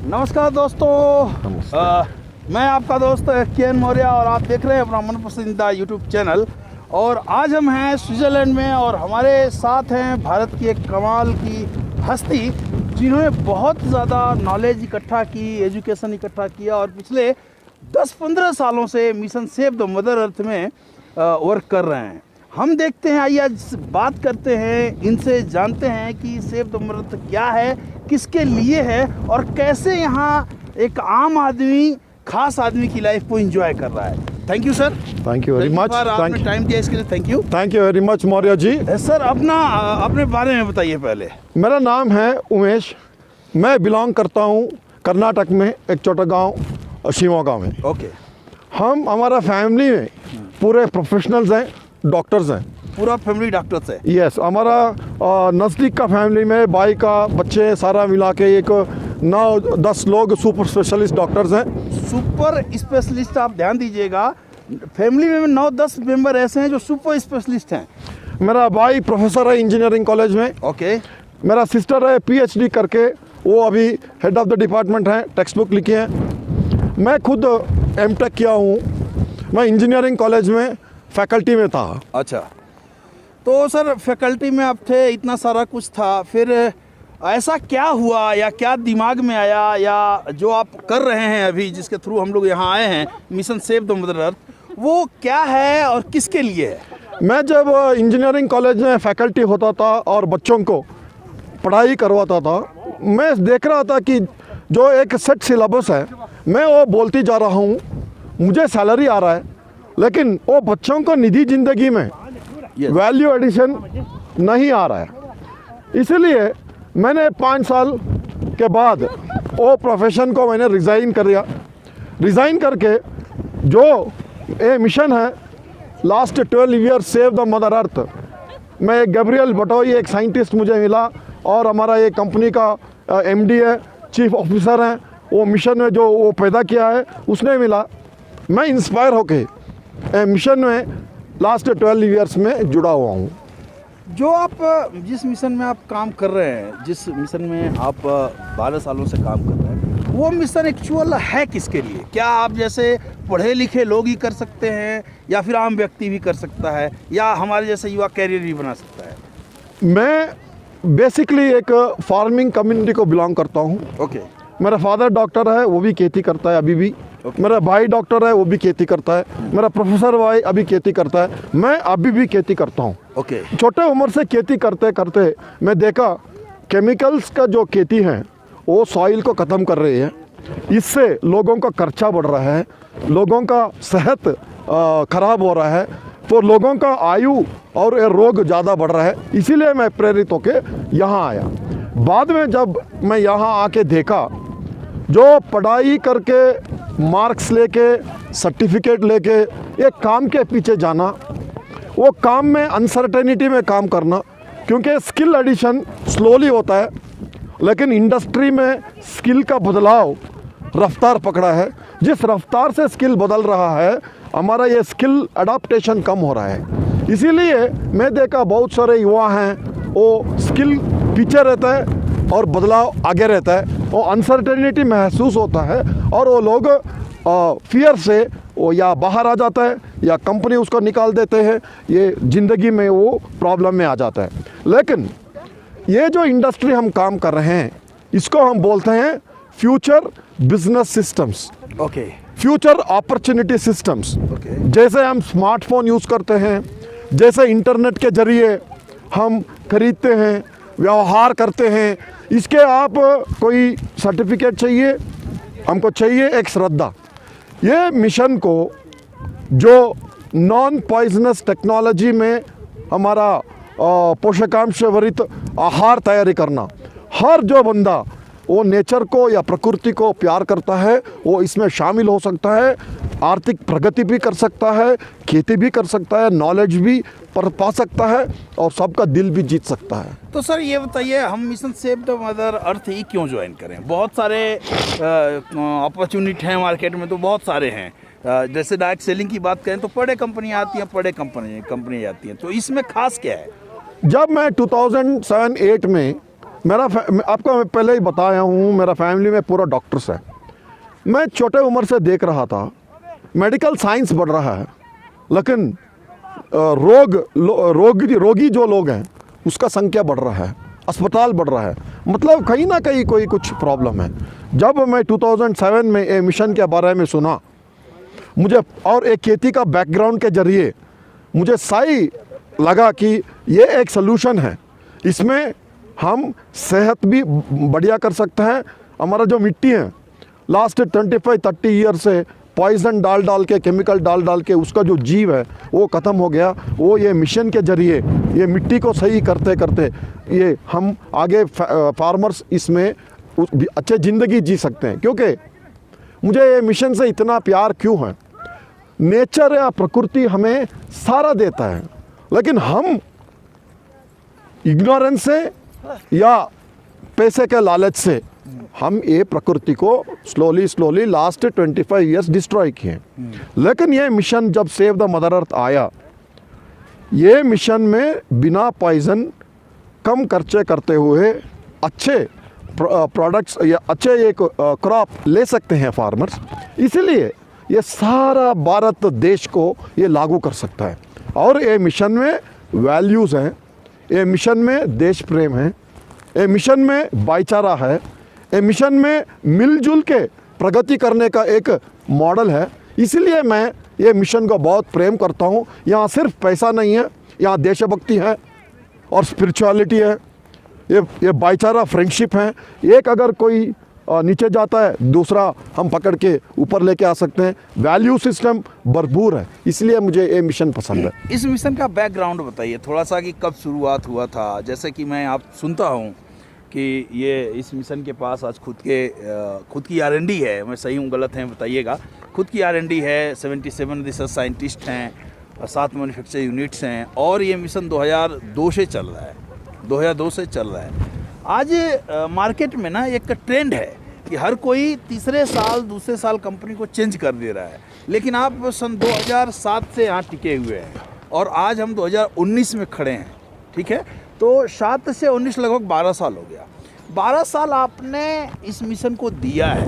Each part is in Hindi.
नमस्कार दोस्तों, मैं आपका दोस्त केएन मौर्य और आप देख रहे हैं अपना मन पसंदीदा यूट्यूब चैनल। और आज हम हैं स्विट्ज़रलैंड में और हमारे साथ हैं भारत की एक कमाल की हस्ती जिन्होंने बहुत ज़्यादा नॉलेज इकट्ठा की, एजुकेशन इकट्ठा किया और पिछले 10-15 सालों से मिशन सेव द मदर अर्थ में वर्क कर रहे हैं। हम देखते हैं, आइए आज बात करते हैं, इनसे जानते हैं कि सेव द मदर अर्थ क्या है, किसके लिए है और कैसे यहाँ एक आम आदमी, खास आदमी की लाइफ को एंजॉय कर रहा है। Thank you sir. Thank you very much. आपने टाइम दिया इसके लिए thank you. Thank you very much Maurya ji. Sir अपने बारे में बताइए पहले। मेरा नाम है उमेश। मैं बिलोंग करता हूँ कर्नाटक में एक छोटा गांव शिवमोगा में। ओके। हमारा फैमिली में पूरे प्रोफेशनल्स हैं, डॉक्टर्स हैं। पूरा फैमिली डॉक्टर्स है? यस, हमारा नज़दीक का फैमिली में भाई का बच्चे सारा मिला के एक 9-10 लोग सुपर स्पेशलिस्ट डॉक्टर्स हैं। सुपर स्पेशलिस्ट, आप ध्यान दीजिएगा, फैमिली में 9-10 मेंबर ऐसे हैं जो सुपर स्पेशलिस्ट हैं। मेरा भाई प्रोफेसर है इंजीनियरिंग कॉलेज में। ओके। मेरा सिस्टर है PhD करके, वो अभी हेड ऑफ द डिपार्टमेंट हैं, टेक्स्ट बुक लिखी हैं। मैं खुद M.Tech किया हूँ। मैं इंजीनियरिंग कॉलेज में फैकल्टी में था। अच्छा, तो सर फैकल्टी में आप थे, इतना सारा कुछ था, फिर ऐसा क्या हुआ या क्या दिमाग में आया या जो आप कर रहे हैं अभी, जिसके थ्रू हम लोग यहाँ आए हैं, मिशन सेव द मदर अर्थ, वो क्या है और किसके लिए है? मैं जब इंजीनियरिंग कॉलेज में फैकल्टी होता था और बच्चों को पढ़ाई करवाता था, मैं देख रहा था कि जो एक सेट सिलेबस है, मैं वो बोलती जा रहा हूँ, मुझे सैलरी आ रहा है, लेकिन वो बच्चों को निजी ज़िंदगी में वैल्यू एडिशन नहीं आ रहा है। इसलिए मैंने 5 साल के बाद वो प्रोफेशन को मैंने रिज़ाइन कर दिया। रिज़ाइन करके जो ये मिशन है last 12 years save the mother अर्थ, मैं एक गैब्रियल बटोई एक साइंटिस्ट मुझे मिला और हमारा ये कंपनी का MD है, चीफ ऑफिसर हैं, वो मिशन में जो वो पैदा किया है उसने मिला। मैं इंस्पायर होके मिशन में लास्ट 12 ईयर्स में जुड़ा हुआ हूँ। जो आप जिस मिशन में आप काम कर रहे हैं, जिस मिशन में आप 12 सालों से काम कर रहे हैं, वो मिशन एक्चुअल है किसके लिए? क्या आप जैसे पढ़े लिखे लोग ही कर सकते हैं या फिर आम व्यक्ति भी कर सकता है या हमारे जैसे युवा कैरियर भी बना सकता है? मैं बेसिकली एक फार्मिंग कम्युनिटी को बिलोंग करता हूँ। ओके। मेरा फादर डॉक्टर है, वो भी खेती करता है अभी भी। मेरा भाई डॉक्टर है, वो भी खेती करता है। मेरा प्रोफेसर भाई अभी खेती करता है, मैं अभी भी खेती करता हूँ। ओके। छोटे उम्र से खेती करते करते मैं देखा केमिकल्स का जो खेती है वो सॉइल को ख़त्म कर रही है। इससे लोगों का खर्चा बढ़ रहा है, लोगों का सेहत खराब हो रहा है, तो लोगों का आयु और रोग ज़्यादा बढ़ रहा है। इसीलिए मैं प्रेरित होकर यहाँ आया। बाद में जब मैं यहाँ आके देखा, जो पढ़ाई करके मार्क्स लेके, सर्टिफिकेट लेके एक काम के पीछे जाना, वो काम में अनसर्टेनिटी में काम करना, क्योंकि स्किल एडिशन स्लोली होता है, लेकिन इंडस्ट्री में स्किल का बदलाव रफ्तार पकड़ा है। जिस रफ्तार से स्किल बदल रहा है, हमारा ये स्किल अडाप्टेशन कम हो रहा है। इसीलिए मैं देखा बहुत सारे युवा हैं, वो स्किल पीछे रहता है और बदलाव आगे रहता है, वो अनसर्टेनिटी महसूस होता है और वो लोग फियर से वो या बाहर आ जाता है या कंपनी उसको निकाल देते हैं, ये ज़िंदगी में वो प्रॉब्लम में आ जाता है। लेकिन ये जो इंडस्ट्री हम काम कर रहे हैं, इसको हम बोलते हैं future business systems. Okay. Future opportunity systems. Okay. जैसे हम स्मार्टफोन यूज़ करते हैं, जैसे इंटरनेट के जरिए हम खरीदते हैं, व्यवहार करते हैं, इसके आप कोई सर्टिफिकेट चाहिए, हमको चाहिए एक श्रद्धा। ये मिशन को जो नॉन पॉइजनस टेक्नोलॉजी में हमारा पोषकांश भरित आहार तैयारी करना, हर जो बंदा वो नेचर को या प्रकृति को प्यार करता है वो इसमें शामिल हो सकता है, आर्थिक प्रगति भी कर सकता है, खेती भी कर सकता है, नॉलेज भी पा सकता है और सबका दिल भी जीत सकता है। तो सर ये बताइए, हम mission save the mother earth ही क्यों ज्वाइन करें? बहुत सारे अपॉर्चुनिटी हैं मार्केट में, तो बहुत सारे हैं। जैसे डायरेक्ट सेलिंग की बात करें तो बड़े कंपनियाँ आती हैं, बड़े कंपनी आती हैं, तो इसमें खास क्या है? जब मैं 2007-8 में आपको मैं पहले ही बताया हूँ, मेरा फैमिली में पूरा डॉक्टर्स है। मैं छोटे उम्र से देख रहा था मेडिकल साइंस बढ़ रहा है, लेकिन रोगी जो लोग हैं उसका संख्या बढ़ रहा है, अस्पताल बढ़ रहा है, मतलब कहीं ना कहीं कोई कुछ प्रॉब्लम है। जब मैं 2007 में ये मिशन के बारे में सुना, मुझे और एक खेती का बैकग्राउंड के जरिए मुझे सही लगा कि ये एक सलूशन है, इसमें हम सेहत भी बढ़िया कर सकते हैं। हमारा जो मिट्टी है लास्ट 25-30 ईयर से पॉइजन डाल के, केमिकल डाल के उसका जो जीव है वो ख़त्म हो गया। वो ये मिशन के ज़रिए ये मिट्टी को सही करते करते ये हम आगे फार्मर्स इसमें अच्छे ज़िंदगी जी सकते हैं। क्योंकि मुझे ये मिशन से इतना प्यार क्यों है, नेचर या प्रकृति हमें सारा देता है, लेकिन हम इग्नोरेंस से या पैसे के लालच से हम ये प्रकृति को स्लोली लास्ट 25 ईयर्स डिस्ट्रॉय किए। लेकिन ये मिशन जब सेव द मदर अर्थ आया, ये मिशन में बिना पॉइजन कम खर्चे करते हुए अच्छे प्रोडक्ट्स या अच्छे एक क्रॉप ले सकते हैं फार्मर्स। इसलिए ये सारा भारत देश को ये लागू कर सकता है। और ये मिशन में वैल्यूज़ हैं, ये मिशन में देश प्रेम है, ये मिशन में भाईचारा है, ये मिशन में मिलजुल के प्रगति करने का एक मॉडल है। इसलिए मैं ये मिशन को बहुत प्रेम करता हूँ। यहाँ सिर्फ पैसा नहीं है, यहाँ देशभक्ति है और स्पिरिचुअलिटी है, ये भाईचारा फ्रेंडशिप है। एक अगर कोई नीचे जाता है, दूसरा हम पकड़ के ऊपर लेके आ सकते हैं। वैल्यू सिस्टम भरपूर है, इसलिए मुझे ये मिशन पसंद है। इस मिशन का बैकग्राउंड बताइए थोड़ा सा कि कब शुरुआत हुआ था। जैसे कि मैं आप सुनता हूँ कि ये इस मिशन के पास आज खुद की R&D है, मैं सही हूँ गलत हैं बताइएगा, खुद की R&D है, 77 रिसर्च साइंटिस्ट हैं, 7 मैन्युफैक्चर यूनिट्स हैं, और ये मिशन 2002 से चल रहा है, 2002 से चल रहा है। आज मार्केट में ना एक ट्रेंड है कि हर कोई तीसरे साल दूसरे साल कंपनी को चेंज कर दे रहा है, लेकिन आप सन 2007 से यहाँ टिके हुए हैं और आज हम 2019 में खड़े हैं, ठीक है। तो 7 से 19 लगभग 12 साल हो गया। 12 साल आपने इस मिशन को दिया है,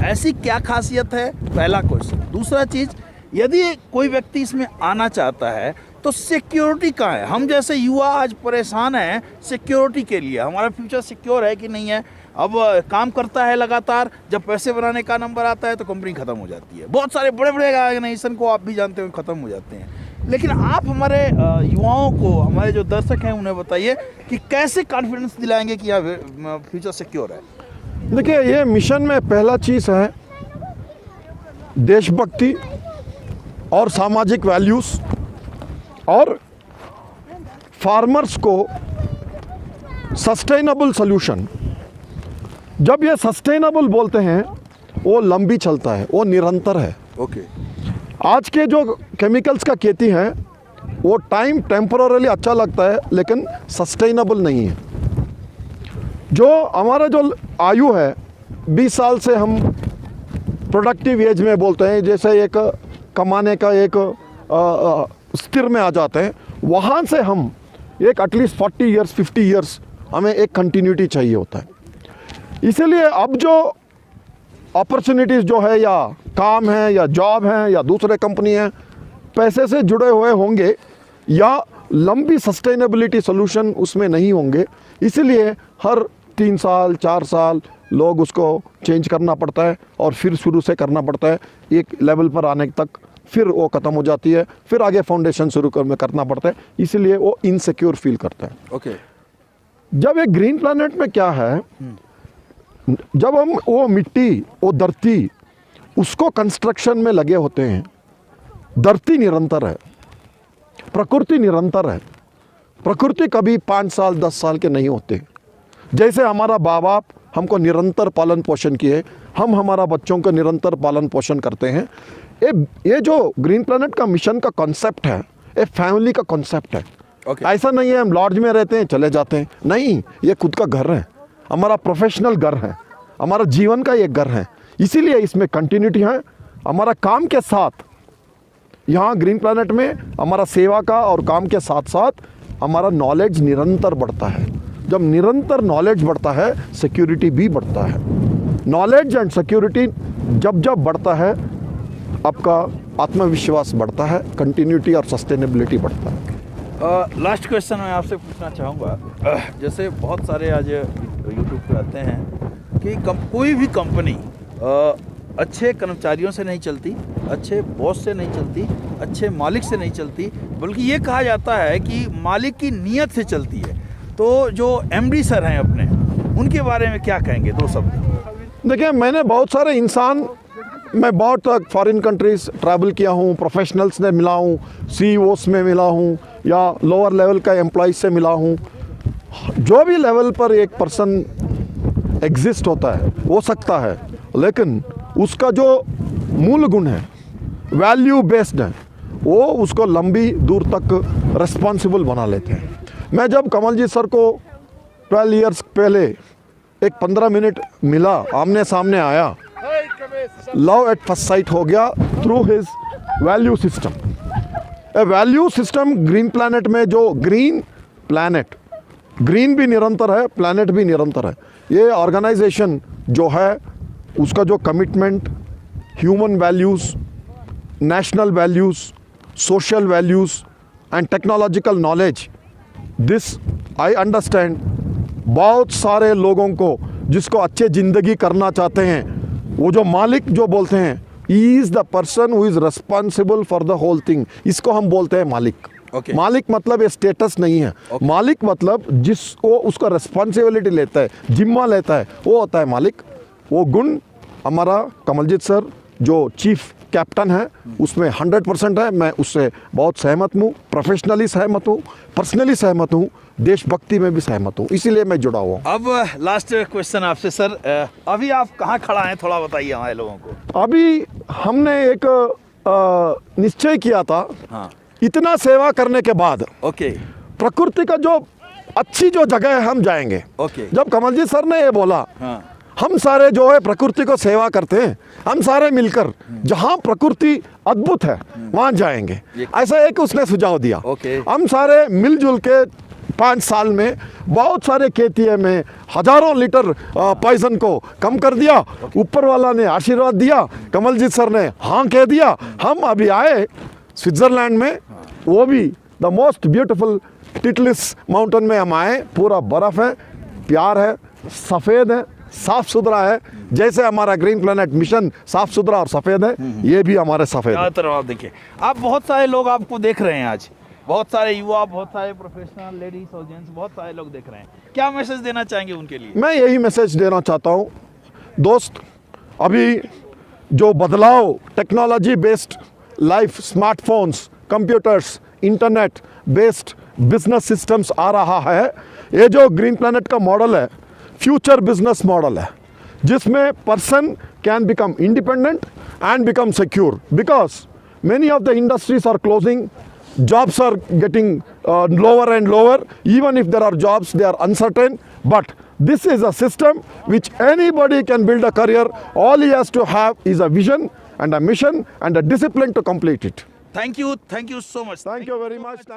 ऐसी क्या खासियत है, पहला क्वेश्चन। दूसरा चीज़, यदि कोई व्यक्ति इसमें आना चाहता है तो सिक्योरिटी कहाँ है? हम जैसे युवा आज परेशान हैं सिक्योरिटी के लिए, हमारा फ्यूचर सिक्योर है कि नहीं है। अब काम करता है लगातार, जब पैसे बनाने का नंबर आता है तो कंपनी ख़त्म हो जाती है। बहुत सारे बड़े बड़े ऑर्गेनाइजेशन को आप भी जानते हो ख़त्म हो जाते हैं। लेकिन आप हमारे युवाओं को, हमारे जो दर्शक हैं उन्हें बताइए कि कैसे कॉन्फिडेंस दिलाएंगे कि यहाँ फ्यूचर सिक्योर है। देखिए, ये मिशन में पहला चीज़ है देशभक्ति और सामाजिक वैल्यूज़ और फार्मर्स को सस्टेनेबल सॉल्यूशन। जब ये सस्टेनेबल बोलते हैं वो लंबी चलता है, वो निरंतर है। ओके। आज के जो केमिकल्स का खेती है वो टाइम टेम्पररी अच्छा लगता है, लेकिन सस्टेनेबल नहीं है। जो हमारा जो आयु है 20 साल से हम प्रोडक्टिव एज में बोलते हैं, जैसे एक कमाने का एक स्थिर में आ जाते हैं, वहाँ से हम एक एटलीस्ट 40 ईयर्स 50 ईयर्स हमें एक कंटिन्यूटी चाहिए होता है। इसीलिए अब जो अपॉर्चुनिटीज़ जो है, या काम है या जॉब है या दूसरे कंपनी है, पैसे से जुड़े हुए होंगे या लंबी सस्टेनेबिलिटी सॉल्यूशन उसमें नहीं होंगे। इसलिए हर 3 साल 4 साल लोग उसको चेंज करना पड़ता है और फिर शुरू से करना पड़ता है। एक लेवल पर आने तक फिर वो ख़त्म हो जाती है, फिर आगे फाउंडेशन शुरू करना पड़ता है, इसलिए वो इनसिक्योर फील करता है। ओके। जब एक ग्रीन प्लैनेट में क्या है, जब हम वो मिट्टी, वो धरती, उसको कंस्ट्रक्शन में लगे होते हैं, धरती निरंतर है, प्रकृति निरंतर है। प्रकृति कभी 5 साल 10 साल के नहीं होते। जैसे हमारा माँ बाप हमको निरंतर पालन पोषण किए, हम हमारा बच्चों का निरंतर पालन पोषण करते हैं। ये जो ग्रीन प्लैनेट का मिशन का कॉन्सेप्ट है, ये फैमिली का कॉन्सेप्ट है। ऐसा नहीं है हम लॉज में रहते हैं चले जाते हैं, नहीं, ये खुद का घर है, हमारा प्रोफेशनल घर है, हमारा जीवन का एक घर है। इसीलिए इसमें कंटिन्यूटी है। हमारा काम के साथ यहाँ ग्रीन प्लैनेट में हमारा सेवा का और काम के साथ साथ हमारा नॉलेज निरंतर बढ़ता है। जब निरंतर नॉलेज बढ़ता है सिक्योरिटी भी बढ़ता है। नॉलेज एंड सिक्योरिटी जब जब बढ़ता है आपका आत्मविश्वास बढ़ता है, कंटिन्यूटी और सस्टेनेबिलिटी बढ़ता है। लास्ट क्वेश्चन मैं आपसे पूछना चाहूँगा, जैसे बहुत सारे आज यूट्यूब पे आते हैं कि कोई भी कंपनी अच्छे कर्मचारियों से नहीं चलती, अच्छे बॉस से नहीं चलती, अच्छे मालिक से नहीं चलती, बल्कि ये कहा जाता है कि मालिक की नीयत से चलती है। तो जो एमडी सर हैं अपने, उनके बारे में क्या कहेंगे, दो शब्द? देखिए, मैंने बहुत सारे इंसान, मैं बहुत फॉरेन कंट्रीज ट्रैवल किया हूँ, प्रोफेशनल्स ने मिला हूँ, सीईओस में मिला हूँ या लोअर लेवल का एम्प्लॉइज से मिला हूँ। जो भी लेवल पर एक पर्सन एग्जिस्ट होता है हो सकता है, लेकिन उसका जो मूल गुण है, वैल्यू बेस्ड है, वो उसको लंबी दूर तक रिस्पॉन्सिबल बना लेते हैं। मैं जब कमलजीत सर को 12 इयर्स पहले एक 15 मिनट मिला, आमने सामने आया, लव एट फर्स्ट साइट हो गया through his value system. Value system green planet में, जो ग्रीन प्लैनेट, ग्रीन भी निरंतर है, प्लैनेट भी निरंतर है। ये ऑर्गेनाइजेशन जो है उसका जो commitment, human values, national values, social values and technological knowledge, this I understand. बहुत सारे लोगों को जिसको अच्छे ज़िंदगी करना चाहते हैं, वो जो मालिक जो बोलते हैं, he is the person who is responsible for the whole thing, इसको हम बोलते हैं मालिक। Okay. मालिक मतलब ये स्टेटस नहीं है। Okay. मालिक मतलब जिसको उसका रिस्पॉन्सिबिलिटी लेता है, जिम्मा लेता है, वो होता है मालिक। वो गुण हमारा कमलजीत सर जो चीफ कैप्टन है उसमें 100% है। मैं उससे बहुत सहमत हूँ, प्रोफेशनली सहमत हूँ, पर्सनली सहमत हूँ, देशभक्ति में भी सहमत हूँ, इसीलिए मैं जुड़ा हुआ हूँ। अब लास्ट क्वेश्चन आपसे सर, अभी आप कहाँ खड़ा हैं, थोड़ा बताइए हमारे लोगों को। अभी हमने एक निश्चय किया था, हाँ, इतना सेवा करने के बाद ओके, प्रकृति का जो अच्छी जो जगह है हम जाएंगे। ओके, जब कमलजीत सर ने ये बोला, हाँ, हम सारे जो है प्रकृति को सेवा करते हैं, हम सारे मिलकर जहाँ प्रकृति अद्भुत है वहाँ जाएंगे, ऐसा एक उसने सुझाव दिया। ओके। हम सारे मिलजुल के 5 साल में बहुत सारे खेतिए में हजारों लीटर पॉइजन को कम कर दिया। ऊपर वाला ने आशीर्वाद दिया, कमलजीत सर ने हाँ कह दिया। हम अभी आए स्विट्जरलैंड में, वो भी the most beautiful Titlis mountain में हम आए। पूरा बर्फ़ है, प्यार है, सफ़ेद है, साफ सुथरा है। जैसे हमारा ग्रीन प्लैनेट मिशन साफ सुथरा और सफ़ेद है, ये भी हमारे सफ़ेद है। तरफ आप देखिए, आप बहुत सारे लोग आपको देख रहे हैं आज, बहुत सारे युवा, बहुत सारे प्रोफेशनल, लेडीज और जेंट्स, बहुत सारे लोग देख रहे हैं। क्या मैसेज देना चाहेंगे उनके लिए? मैं यही मैसेज देना चाहता हूँ दोस्त, अभी जो बदलाव technology based life, smartphones, computers, internet based business systems आ रहा है, ये जो ग्रीन प्लैनेट का मॉडल है, फ्यूचर बिजनेस मॉडल है, जिसमें person can become independent and become secure, because many of the industries are closing, jobs are getting lower and lower. Even if there are jobs, they are uncertain, but this is a system which anybody can build a career. All he has to have is a vision and a mission and a discipline to complete it. Thank you so much. Thank you very much.